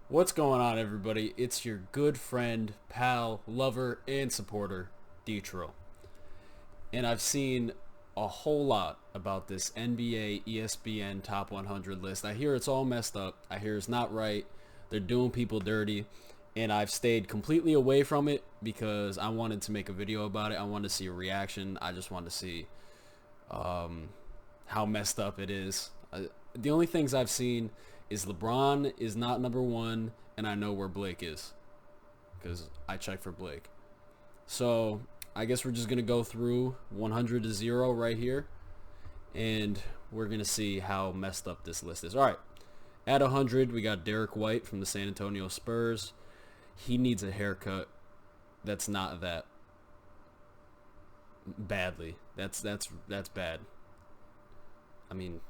What's going on, everybody? It's your good friend, pal, lover, and supporter, Trill. And I've seen a whole lot about this NBA ESPN Top 100 list. I hear it's all messed up. I hear it's not right. They're doing people dirty. And I've stayed completely away from it because I wanted to make a video about it. I wanted to see a reaction. I just wanted to see how messed up it is. The only things I've seen is LeBron is not number one, and I know where Blake is because I checked for Blake. So I guess we're just gonna go through 100 to 0 right here, and we're gonna see how messed up this list is. All right, at 100 we got Derek White from the San Antonio Spurs. He needs a haircut. That's not that badly. That's bad. I mean,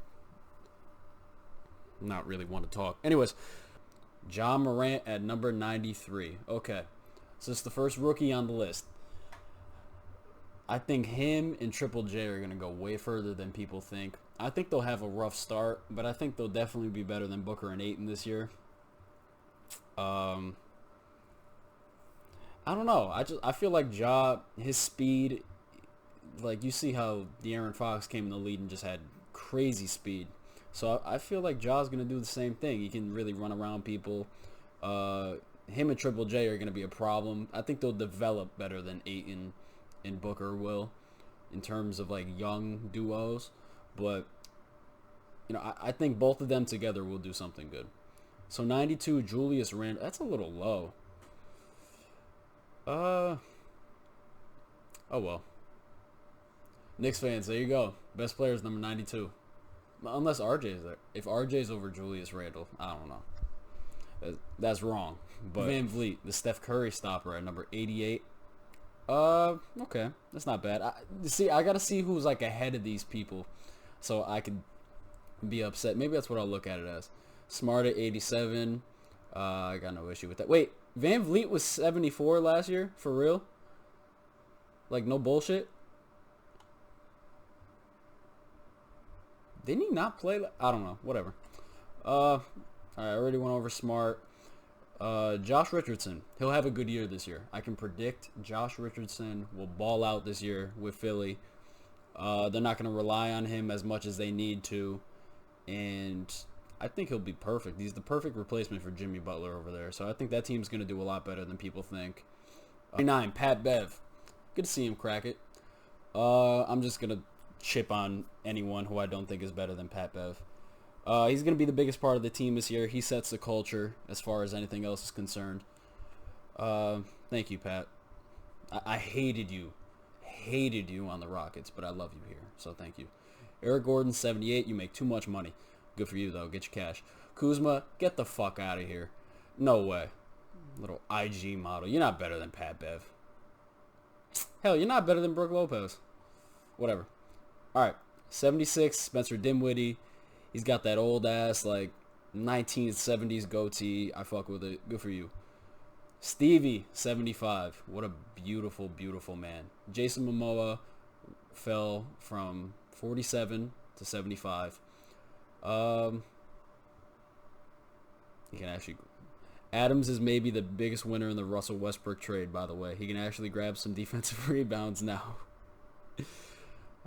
not really want to talk. Anyways, John Morant at number 93. Okay, so it's the first rookie on the list. I think him and Triple J are going to go way further than people think. I think they'll have a rough start, but I think they'll definitely be better than Booker and Ayton this year. I don't know. I feel like Ja, his speed, like you see how De'Aaron Fox came in the lead and just had crazy speed. So I feel like Ja's going to do the same thing. He can really run around people. Him and Triple J are going to be a problem. I think they'll develop better than Ayton and Booker will in terms of like young duos. But, I think both of them together will do something good. So 92, Julius Randle. That's a little low. Oh well. Knicks fans, there you go. Best player is number 92. Unless RJ's there. If RJ's over Julius Randle, I don't know. That's wrong. But Van Vliet, the Steph Curry stopper at number 88. Okay. That's not bad. I got to see who's like ahead of these people so I could be upset. Maybe that's what I'll look at it as. Smart at 87. I got no issue with that. Wait, Van Vliet was 74 last year? For real? Like, no bullshit? Didn't he not play? I don't know. Whatever. All right, I already went over Smart. Josh Richardson. He'll have a good year this year. I can predict Josh Richardson will ball out this year with Philly. They're not going to rely on him as much as they need to. And I think he'll be perfect. He's the perfect replacement for Jimmy Butler over there. So I think that team's going to do a lot better than people think. 9, Pat Bev. Good to see him crack it. I'm just going to chip on anyone who I don't think is better than Pat Bev. He's going to be the biggest part of the team this year. He sets the culture as far as anything else is concerned. Thank you, Pat. I hated you. Hated you on the Rockets, but I love you here. So thank you. Eric Gordon, 78. You make too much money. Good for you, though. Get your cash. Kuzma, get the fuck out of here. No way. Little IG model. You're not better than Pat Bev. Hell, you're not better than Brooke Lopez. Whatever. All right. 76, Spencer Dinwiddie. He's got that old ass, like, 1970s goatee. I fuck with it. Good for you. Stevie, 75. What a beautiful, beautiful man. Jason Momoa fell from 47 to 75. He can actually... Adams is maybe the biggest winner in the Russell Westbrook trade, by the way. He can actually grab some defensive rebounds now.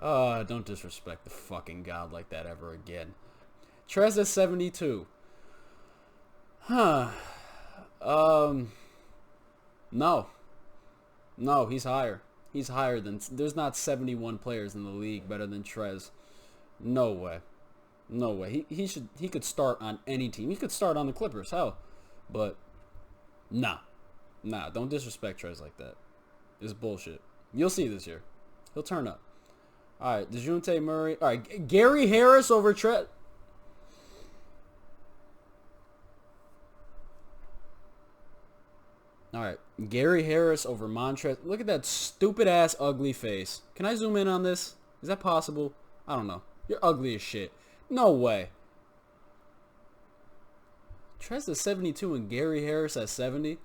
Don't disrespect the fucking god like that ever again. Trez at 72. Huh. No. No, he's higher. He's higher than... There's not 71 players in the league better than Trez. No way. No way. He could start on any team. He could start on the Clippers, hell. But, nah. Nah, don't disrespect Trez like that. It's bullshit. You'll see this year. He'll turn up. Alright, DeJounte Murray. Alright, Gary Harris over Trez. Alright, Gary Harris over Montrezl. Look at that stupid-ass ugly face. Can I zoom in on this? Is that possible? I don't know. You're ugly as shit. No way. Trez at 72 and Gary Harris at 70.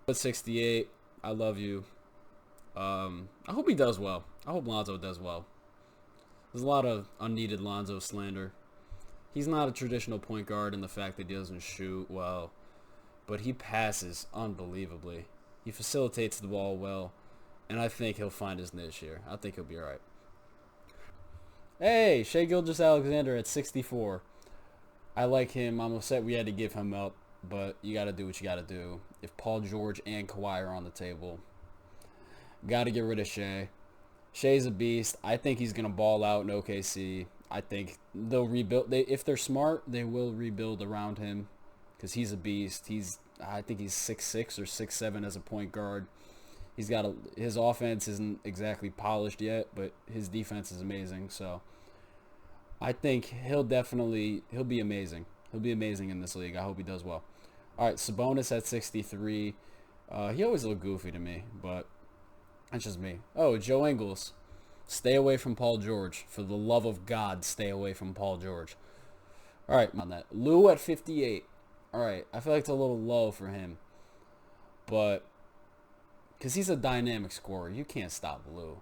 At 68. I love you. I hope he does well. I hope Lonzo does well. There's a lot of unneeded Lonzo slander. He's not a traditional point guard in the fact that he doesn't shoot well, but he passes unbelievably. He facilitates the ball well, and I think he'll find his niche here. I think he'll be all right. Hey, Shai Gilgeous-Alexander at 64. I like him. I'm upset we had to give him up, but you got to do what you got to do. If Paul George and Kawhi are on the table, got to get rid of Shai. Shai's a beast. I think he's going to ball out in OKC. I think they'll rebuild. If they're smart, they will rebuild around him because he's a beast. I think he's 6'6" or 6'7" as a point guard. His offense isn't exactly polished yet, but his defense is amazing. So I think he'll be amazing. He'll be amazing in this league. I hope he does well. All right, Sabonis at 63. He always looked goofy to me, but that's just me. Oh, Joe Ingles. Stay away from Paul George. For the love of God, stay away from Paul George. All right, on that. Lou at 58. All right, I feel like it's a little low for him. But, because he's a dynamic scorer, you can't stop Lou.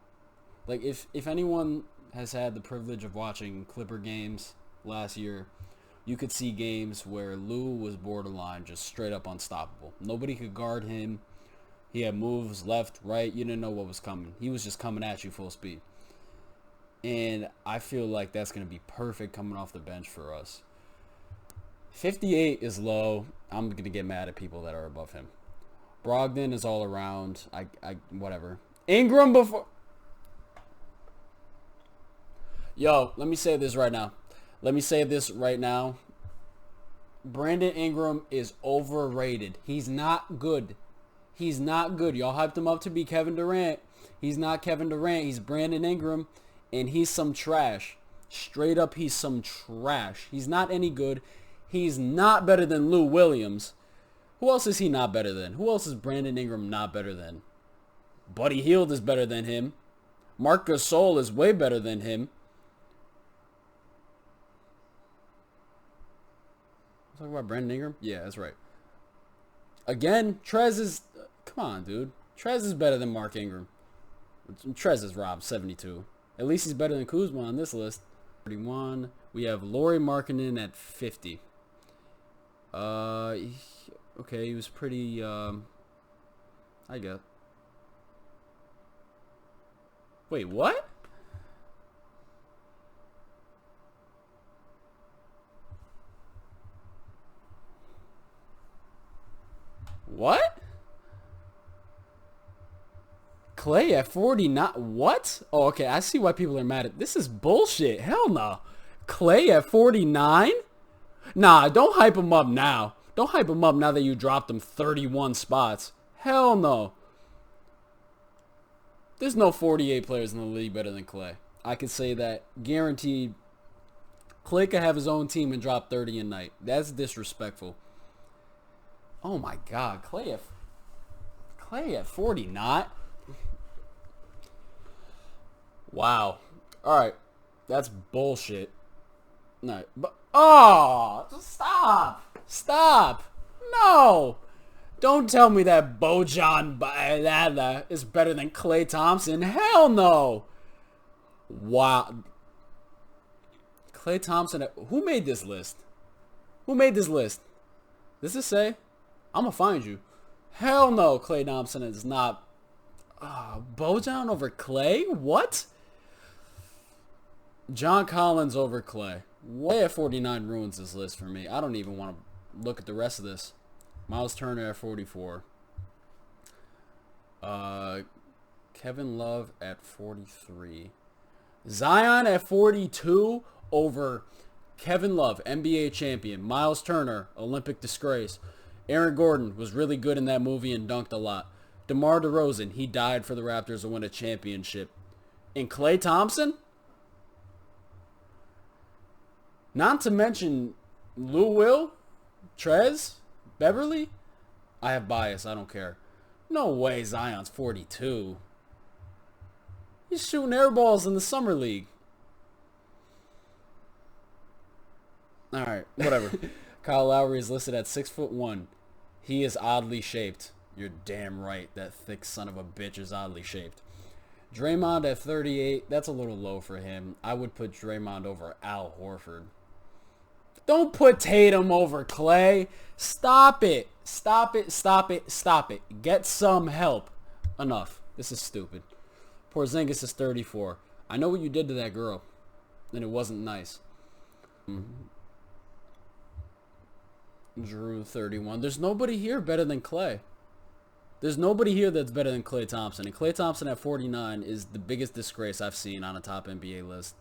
Like, if anyone has had the privilege of watching Clipper games last year, you could see games where Lou was borderline just straight up unstoppable. Nobody could guard him. He had moves left, right. You didn't know what was coming. He was just coming at you full speed. And I feel like that's going to be perfect coming off the bench for us. 58 is low. I'm going to get mad at people that are above him. Brogdon is all around. Whatever. Ingram before. Yo, let me say this right now. Brandon Ingram is overrated. He's not good. Y'all hyped him up to be Kevin Durant. He's not Kevin Durant. He's Brandon Ingram, and he's some trash. Straight up, he's some trash. He's not any good. He's not better than Lou Williams. Who else is he not better than? Who else is Brandon Ingram not better than? Buddy Hield is better than him. Marc Gasol is way better than him. Talking about Brandon Ingram? Yeah, that's right. Again, Trez is... Come on, dude. Trez is better than Mark Ingram. Trez is robbed, 72. At least he's better than Kuzma on this list. 31. We have Lauri Markkanen at 50. Okay, he was pretty... I guess. Wait, what? What? Klay at 49. What? Oh, okay. I see why people are mad at this. Is bullshit. Hell no. Klay at 49? Nah, don't hype him up now. Don't hype him up now that you dropped him 31 spots. Hell no. There's no 48 players in the league better than Klay. I can say that guaranteed. Klay could have his own team and drop 30 a night. That's disrespectful. Oh my God, Klay at 40, not? Wow. All right, that's bullshit. No, but stop. No, don't tell me that Bojan is better than Klay Thompson. Hell no. Wow. Klay Thompson. Who made this list? Does it say? I'm going to find you. Hell no, Klay Thompson is not... Bojan over Klay? What? John Collins over Klay. Way at 49 ruins this list for me. I don't even want to look at the rest of this. Miles Turner at 44. Kevin Love at 43. Zion at 42 over Kevin Love, NBA champion. Miles Turner, Olympic disgrace. Aaron Gordon was really good in that movie and dunked a lot. DeMar DeRozan, he died for the Raptors to win a championship. And Klay Thompson? Not to mention Lou Will, Trez, Beverly. I have bias. I don't care. No way Zion's 42. He's shooting air balls in the summer league. All right, whatever. Kyle Lowry is listed at 6'1". He is oddly shaped. You're damn right. That thick son of a bitch is oddly shaped. Draymond at 38. That's a little low for him. I would put Draymond over Al Horford. Don't put Tatum over Klay. Stop it. Stop it. Stop it. Stop it. Get some help. Enough. This is stupid. Porzingis is 34. I know what you did to that girl, and it wasn't nice. Drew, 31. There's nobody here better than Klay. There's nobody here that's better than Klay Thompson. And Klay Thompson at 49 is the biggest disgrace I've seen on a top NBA list.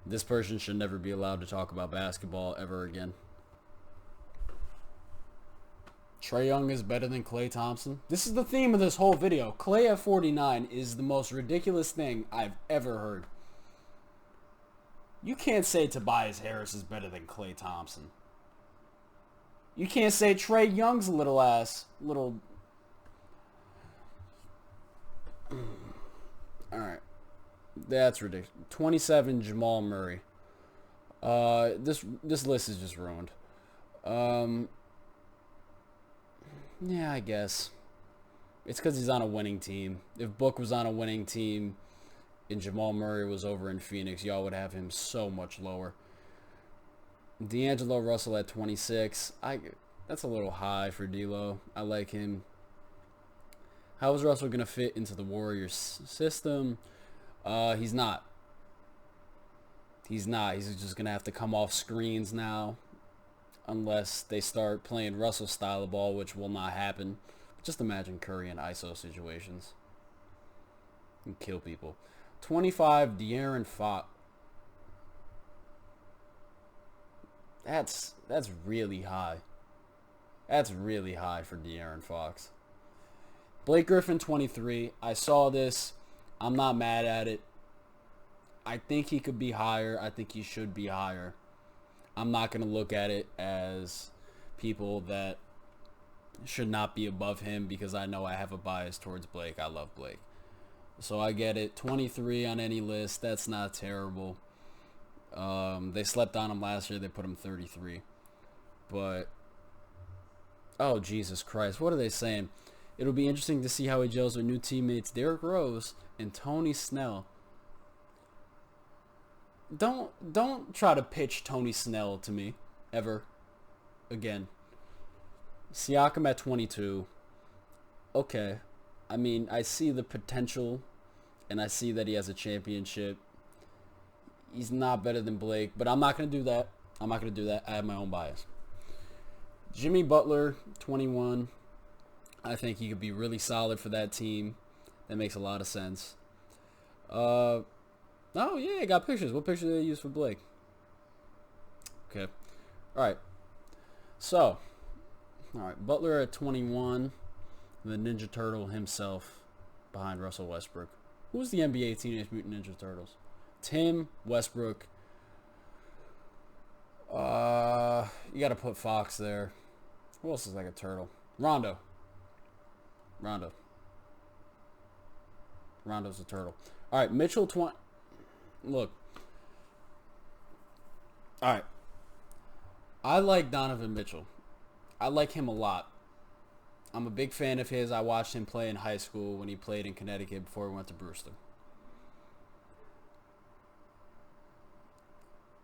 This person should never be allowed to talk about basketball ever again. Trae Young is better than Klay Thompson. This is the theme of this whole video. Klay at 49 is the most ridiculous thing I've ever heard. You can't say Tobias Harris is better than Klay Thompson. You can't say Trae Young's little. Alright. That's ridiculous. 27, Jamal Murray. This list is just ruined. Yeah, I guess. It's because he's on a winning team. If Book was on a winning team and Jamal Murray was over in Phoenix, y'all would have him so much lower. D'Angelo Russell at 26. That's a little high for D'Lo. I like him. How is Russell going to fit into the Warriors system? He's not. He's not. He's just going to have to come off screens now. Unless they start playing Russell's style of ball, which will not happen. Just imagine Curry in ISO situations. And kill people. 25, De'Aaron Fox. That's really high. That's really high for De'Aaron Fox. Blake Griffin, 23. I saw this. I'm not mad at it. I think he could be higher. I think he should be higher. I'm not going to look at it as people that should not be above him because I know I have a bias towards Blake. I love Blake. So I get it. 23 on any list. That's not terrible. They slept on him last year. They put him 33. But, oh, Jesus Christ. What are they saying? It'll be interesting to see how he gels with new teammates Derrick Rose and Tony Snell. Don't try to pitch Tony Snell to me ever again. Siakam at 22. Okay. I mean, I see the potential and I see that he has a championship. He's not better than Blake, but I'm not going to do that. I'm not going to do that. I have my own bias. Jimmy Butler, 21. I think he could be really solid for that team. That makes a lot of sense. Oh, yeah, I got pictures. What picture did they use for Blake? Okay. All right. So, all right, Butler at 21. The Ninja Turtle himself behind Russell Westbrook. Who's the NBA Teenage Mutant Ninja Turtles? Tim, Westbrook. You got to put Fox there. Who else is like a turtle? Rondo. Rondo's a turtle. All right, Mitchell, 20. Look. All right. I like Donovan Mitchell. I like him a lot. I'm a big fan of his. I watched him play in high school when he played in Connecticut before he went to Brewster.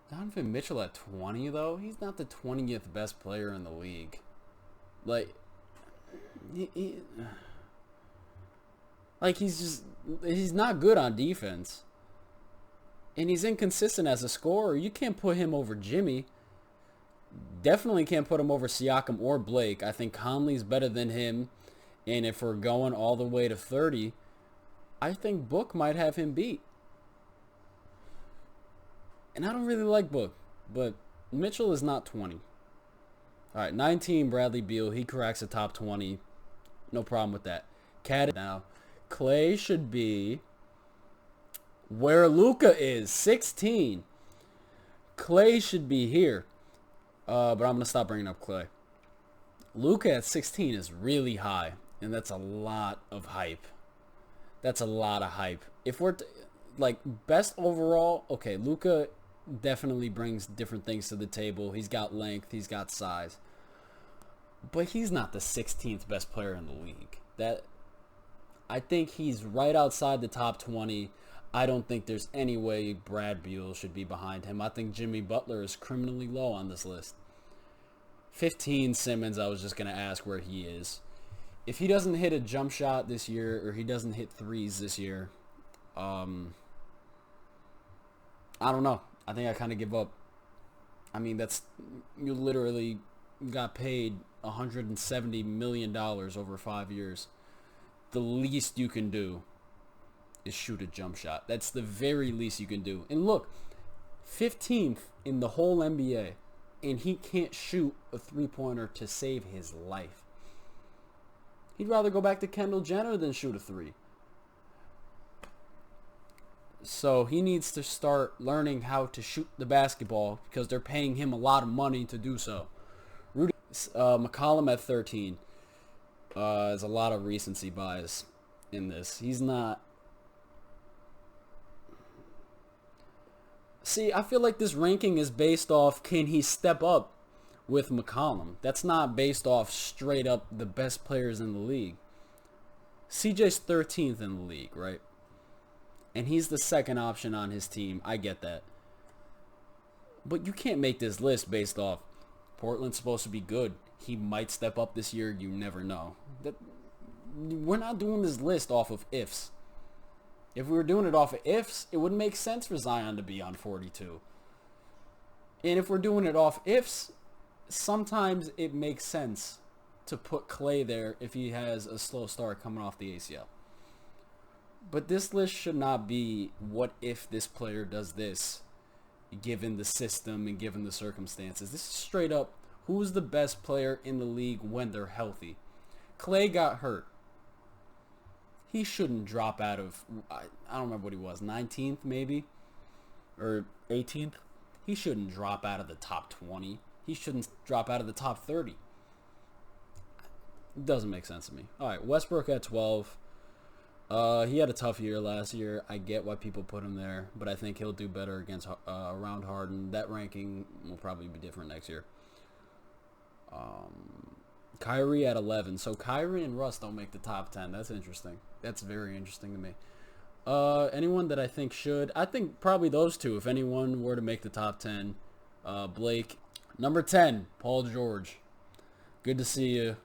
Donovan Mitchell at 20, though? He's not the 20th best player in the league. Like, he's not good on defense. And he's inconsistent as a scorer. You can't put him over Jimmy. Definitely can't put him over Siakam or Blake. I think Conley's better than him. And if we're going all the way to 30, I think Book might have him beat. And I don't really like Book, but Mitchell is not 20. All right, 19, Bradley Beal. He cracks the top 20. No problem with that. Now, Klay should be where Luka is, 16. Klay should be here. But I'm going to stop bringing up Klay. Luka at 16 is really high, and that's a lot of hype. That's a lot of hype. If we're, like, best overall, okay, Luka definitely brings different things to the table. He's got length. He's got size. But he's not the 16th best player in the league. I think he's right outside the top 20. I don't think there's any way Brad Beal should be behind him. I think Jimmy Butler is criminally low on this list. 15, Simmons, I was just going to ask where he is. If he doesn't hit a jump shot this year, or he doesn't hit threes this year, I don't know. I think I kind of give up. I mean, you literally got paid $170 million over 5 years. The least you can do is shoot a jump shot. That's the very least you can do. And look, 15th in the whole NBA, and he can't shoot a three-pointer to save his life. He'd rather go back to Kendall Jenner than shoot a three. So he needs to start learning how to shoot the basketball because they're paying him a lot of money to do so. McCollum at 13. There's a lot of recency bias in this. He's not... See, I feel like this ranking is based off can he step up with McCollum. That's not based off straight up the best players in the league. CJ's 13th in the league, right? And he's the second option on his team. I get that. But you can't make this list based off Portland's supposed to be good. He might step up this year. You never know. We're not doing this list off of ifs. If we were doing it off of ifs, it wouldn't make sense for Zion to be on 42. And if we're doing it off ifs, sometimes it makes sense to put Klay there if he has a slow start coming off the ACL. But this list should not be what if this player does this, given the system and given the circumstances. This is straight up who's the best player in the league when they're healthy. Klay got hurt. He shouldn't drop out of, I don't remember what he was, 19th maybe? Or 18th? He shouldn't drop out of the top 20. He shouldn't drop out of the top 30. It doesn't make sense to me. All right, Westbrook at 12. He had a tough year last year. I get why people put him there, but I think he'll do better against around Harden. That ranking will probably be different next year. Kyrie at 11. So Kyrie and Russ don't make the top 10. That's interesting. That's very interesting to me. Anyone that I think should, I think probably those two. If anyone were to make the top 10, Blake. Number 10, Paul George. Good to see you.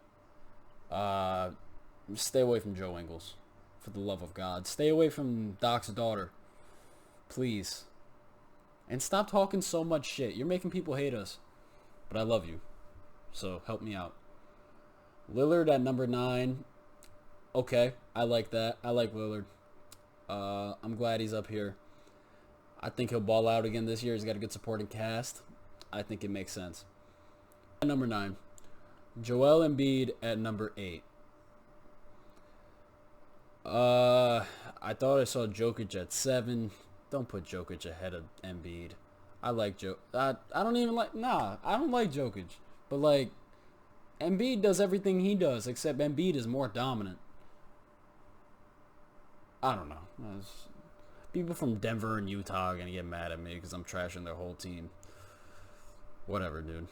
Stay away from Joe Ingles. For the love of God. Stay away from Doc's daughter. Please. And stop talking so much shit. You're making people hate us. But I love you. So help me out. Lillard at number 9. Okay. I like that. I like Lillard. I'm glad he's up here. I think he'll ball out again this year. He's got a good supporting cast. I think it makes sense. At number 9. Joel Embiid at number 8. I thought I saw Jokic at 7. Don't put Jokic ahead of Embiid. I like I don't even like, I don't like Jokic. But like, Embiid does everything he does, except Embiid is more dominant. I don't know. People from Denver and Utah are going to get mad at me because I'm trashing their whole team. Whatever, dude.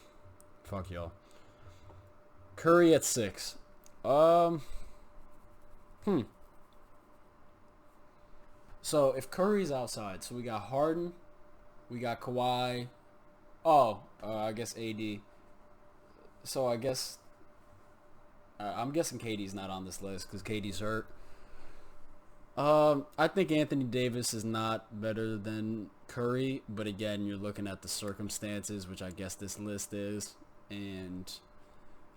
Fuck y'all. Curry at 6. So if Curry's outside, so we got Harden, we got Kawhi. I guess AD. So I guess I'm guessing KD's not on this list because KD's hurt. I think Anthony Davis is not better than Curry, but again, you're looking at the circumstances, which I guess this list is, and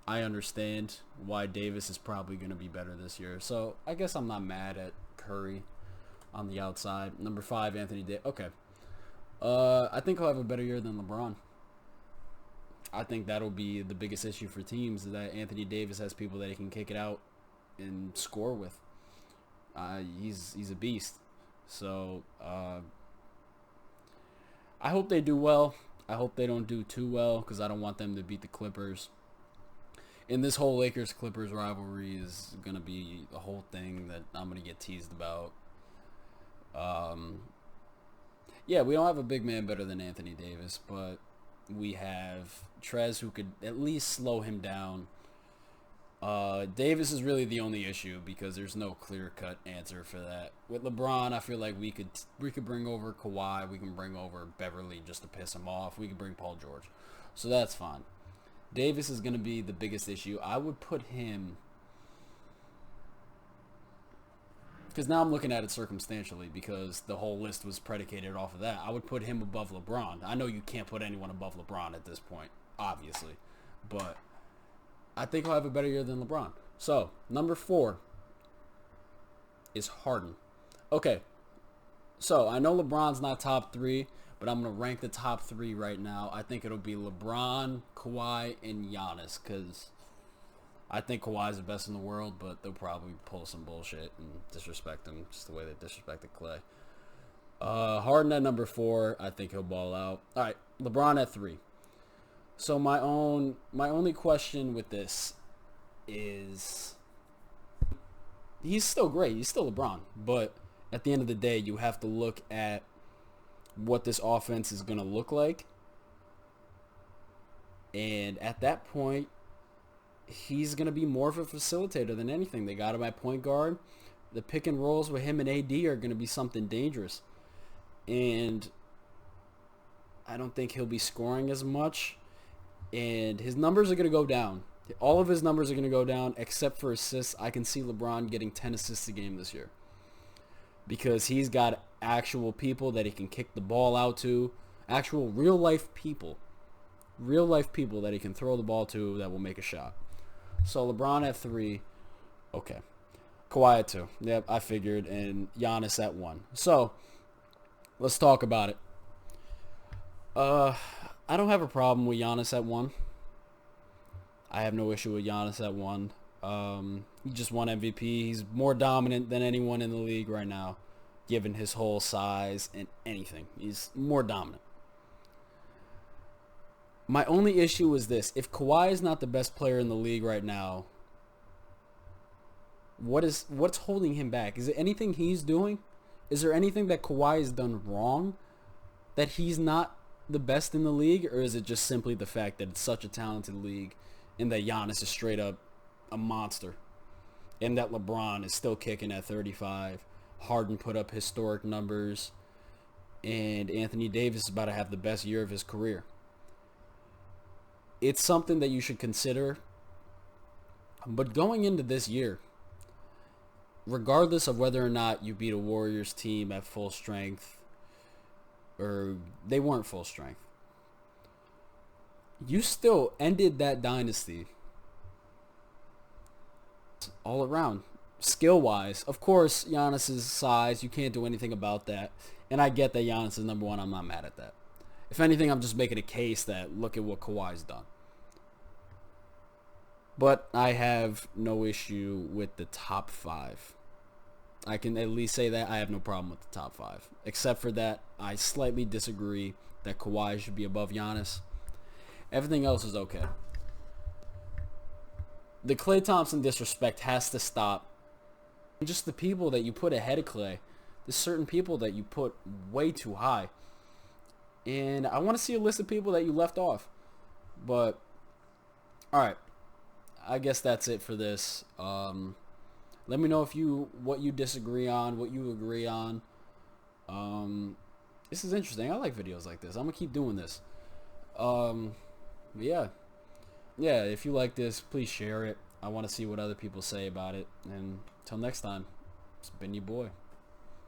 I understand why Davis is probably going to be better this year. So I guess I'm not mad at Curry on the outside. Number 5, Anthony Davis. Okay. I think he'll have a better year than LeBron. I think that'll be the biggest issue for teams, is that Anthony Davis has people that he can kick it out and score with. He's a beast. So I hope they do well. I hope they don't do too well because I don't want them to beat the Clippers. And this whole Lakers-Clippers rivalry is going to be a whole thing that I'm going to get teased about. Yeah, we don't have a big man better than Anthony Davis, but we have Trez who could at least slow him down. Davis is really the only issue because there's no clear-cut answer for that. With LeBron, I feel like we could bring over Kawhi, we can bring over Beverly just to piss him off. We could bring Paul George, so that's fine. Davis is going to be the biggest issue. I would put him, because now I'm looking at it circumstantially because the whole list was predicated off of that. I would put him above LeBron. I know you can't put anyone above LeBron at this point, obviously, but I think he'll have a better year than LeBron. So, number 4 is Harden. Okay, so I know LeBron's not top 3, but I'm going to rank the top 3 right now. I think it'll be LeBron, Kawhi, and Giannis, because I think Kawhi's the best in the world, but they'll probably pull some bullshit and disrespect him just the way they disrespected Klay. Harden at number 4, I think he'll ball out. All right, LeBron at 3. So my only question with this is he's still great. He's still LeBron. But at the end of the day, you have to look at what this offense is going to look like. And at that point, he's going to be more of a facilitator than anything. They got him at point guard. The pick and rolls with him and AD are going to be something dangerous. And I don't think he'll be scoring as much. And his numbers are going to go down. All of his numbers are going to go down except for assists. I can see LeBron getting 10 assists a game this year because he's got actual people that he can kick the ball out to, actual real-life people that he can throw the ball to that will make a shot. So LeBron at 3, okay. Kawhi at 2, yep, I figured, and Giannis at 1. So let's talk about it. I don't have a problem with Giannis at 1. I have no issue with Giannis at 1. He just won MVP. He's more dominant than anyone in the league right now, given his whole size and anything. He's more dominant. My only issue is this. If Kawhi is not the best player in the league right now, what's holding him back? Is it anything he's doing? Is there anything that Kawhi has done wrong that he's not the best in the league, or is it just simply the fact that it's such a talented league and that Giannis is straight up a monster and that LeBron is still kicking at 35, Harden put up historic numbers, and Anthony Davis is about to have the best year of his career? It's something that you should consider. But going into this year, regardless of whether or not you beat a Warriors team at full strength, or they weren't full strength, you still ended that dynasty all around, skill-wise. Of course, Giannis's size, you can't do anything about that. And I get that Giannis is number 1. I'm not mad at that. If anything, I'm just making a case that look at what Kawhi's done. But I have no issue with the top 5. I can at least say that I have no problem with the top 5. Except for that, I slightly disagree that Kawhi should be above Giannis. Everything else is okay. The Klay Thompson disrespect has to stop. Just the people that you put ahead of Klay. There's certain people that you put way too high. And I want to see a list of people that you left off. But, alright. I guess that's it for this. Let me know what you disagree on, what you agree on. This is interesting. I like videos like this. I'm gonna keep doing this. But yeah, if you like this, please share it. I want to see what other people say about it. And until next time, it's been your boy.